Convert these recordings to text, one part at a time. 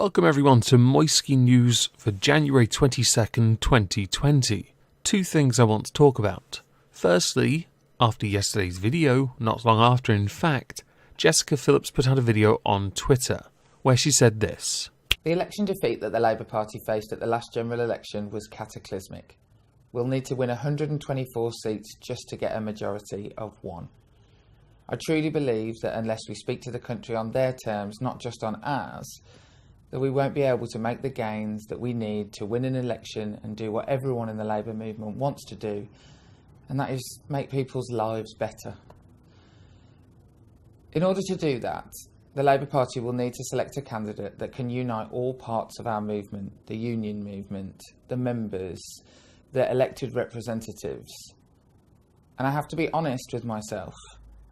Welcome everyone to Moisky News for January 22nd, 2020. Two things I want to talk about. Firstly, after yesterday's video, not long after in fact, Jessica Phillips put out a video on Twitter where she said this. The election defeat that the Labour Party faced at the last general election was cataclysmic. We'll need to win 124 seats just to get a majority of one. I truly believe that unless we speak to the country on their terms, not just on ours, that we won't be able to make the gains that we need to win an election and do what everyone in the Labour movement wants to do, and that is make people's lives better. In order to do that, the Labour Party will need to select a candidate that can unite all parts of our movement, the union movement, the members, the elected representatives. And I have to be honest with myself,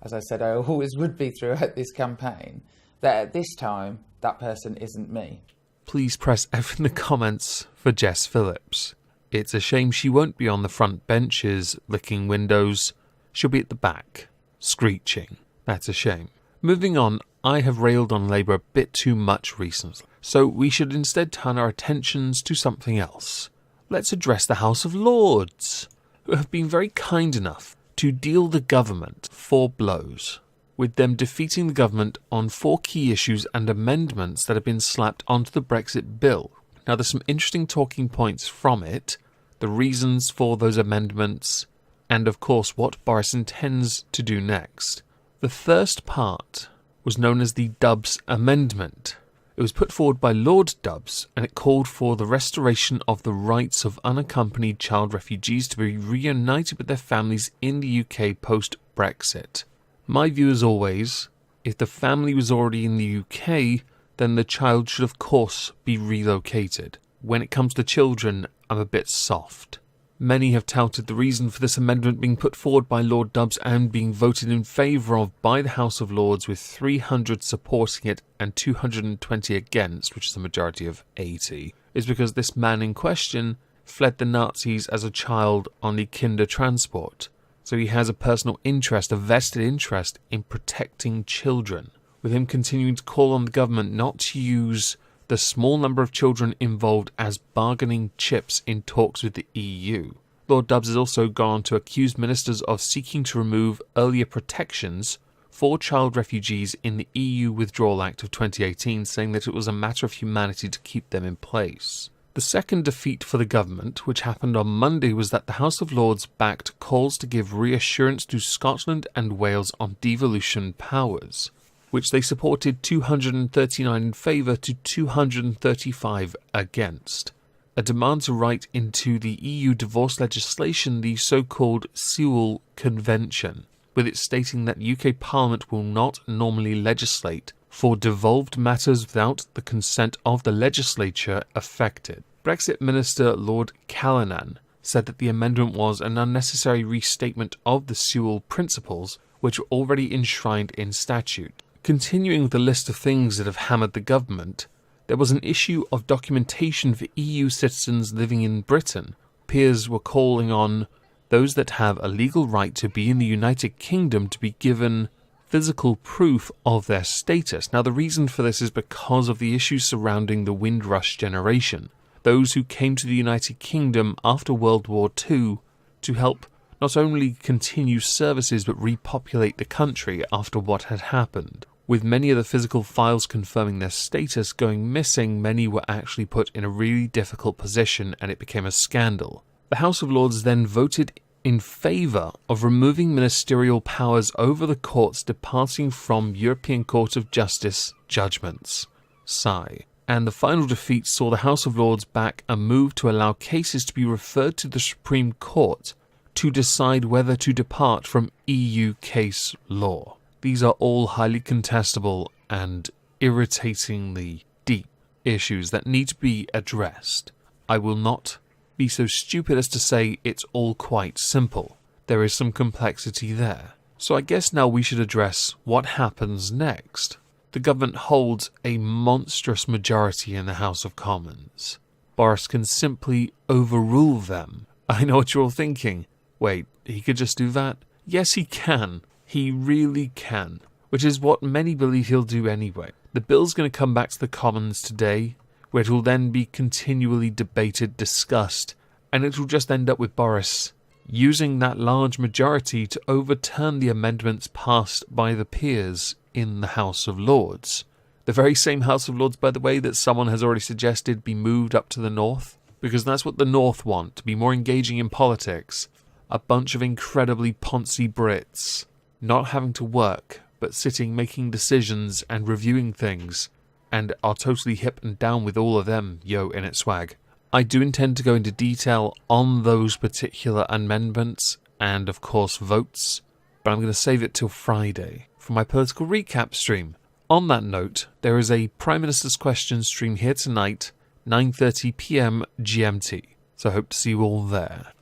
as I said I always would be throughout this campaign, that at this time, that person isn't me. Please press F in the comments for Jess Phillips. It's a shame she won't be on the front benches, licking windows. She'll be at the back, screeching. That's a shame. Moving on, I have railed on Labour a bit too much recently, so we should instead turn our attentions to something else. Let's address the House of Lords, who have been very kind enough to deal the government 4 blows, with them defeating the government on 4 key issues and amendments that have been slapped onto the Brexit bill. Now there's some interesting talking points from it, the reasons for those amendments, and of course what Boris intends to do next. The first part was known as the Dubs Amendment. It was put forward by Lord Dubs, and it called for the restoration of the rights of unaccompanied child refugees to be reunited with their families in the UK post-Brexit. My view is always, if the family was already in the UK, then the child should of course be relocated. When it comes to children, I'm a bit soft. Many have touted the reason for this amendment being put forward by Lord Dubs and being voted in favour of by the House of Lords, with 300 supporting it and 220 against, which is a majority of 80, is because this man in question fled the Nazis as a child on the Kinder transport. So he has a personal interest, a vested interest in protecting children, with him continuing to call on the government not to use the small number of children involved as bargaining chips in talks with the EU. Lord Dubs has also gone on to accuse ministers of seeking to remove earlier protections for child refugees in the EU Withdrawal Act of 2018, saying that it was a matter of humanity to keep them in place. The second defeat for the government, which happened on Monday, was that the House of Lords backed calls to give reassurance to Scotland and Wales on devolution powers, which they supported 239 in favour to 235 against. A demand to write into the EU divorce legislation the so-called Sewell Convention, with it stating that UK Parliament will not normally legislate for devolved matters without the consent of the legislature affected. Brexit Minister Lord Callanan said that the amendment was an unnecessary restatement of the Sewell Principles, which were already enshrined in statute. Continuing with the list of things that have hammered the government, there was an issue of documentation for EU citizens living in Britain. Peers were calling on those that have a legal right to be in the United Kingdom to be given physical proof of their status. Now the reason for this is because of the issues surrounding the Windrush generation, those who came to the United Kingdom after World War II to help not only continue services but repopulate the country after what had happened. With many of the physical files confirming their status going missing, many were actually put in a really difficult position and it became a scandal. The House of Lords then voted in favour of removing ministerial powers over the courts departing from European Court of Justice judgments. Sigh. And the final defeat saw the House of Lords back a move to allow cases to be referred to the Supreme Court to decide whether to depart from EU case law. These are all highly contestable and irritatingly deep issues that need to be addressed. I will not be so stupid as to say it's all quite simple. There is some complexity there. So I guess now we should address what happens next. The government holds a monstrous majority in the House of Commons. Boris can simply overrule them. I know what you're all thinking. Wait, he could just do that? Yes, he can. He really can. Which is what many believe he'll do anyway. The bill's going to come back to the Commons today. where it will then be continually debated, discussed, and it will just end up with Boris using that large majority to overturn the amendments passed by the peers in the House of Lords. The very same House of Lords, by the way, that someone has already suggested be moved up to the north, because that's what the north want, to be more engaging in politics. A bunch of incredibly poncy Brits, not having to work, but sitting, making decisions and reviewing things, and are totally hip and down with all of them, yo, in it swag. I do intend to go into detail on those particular amendments and, of course, votes, but I'm going to save it till Friday for my political recap stream. On that note, there is a Prime Minister's Questions stream here tonight, 9:30 PM GMT, so I hope to see you all there.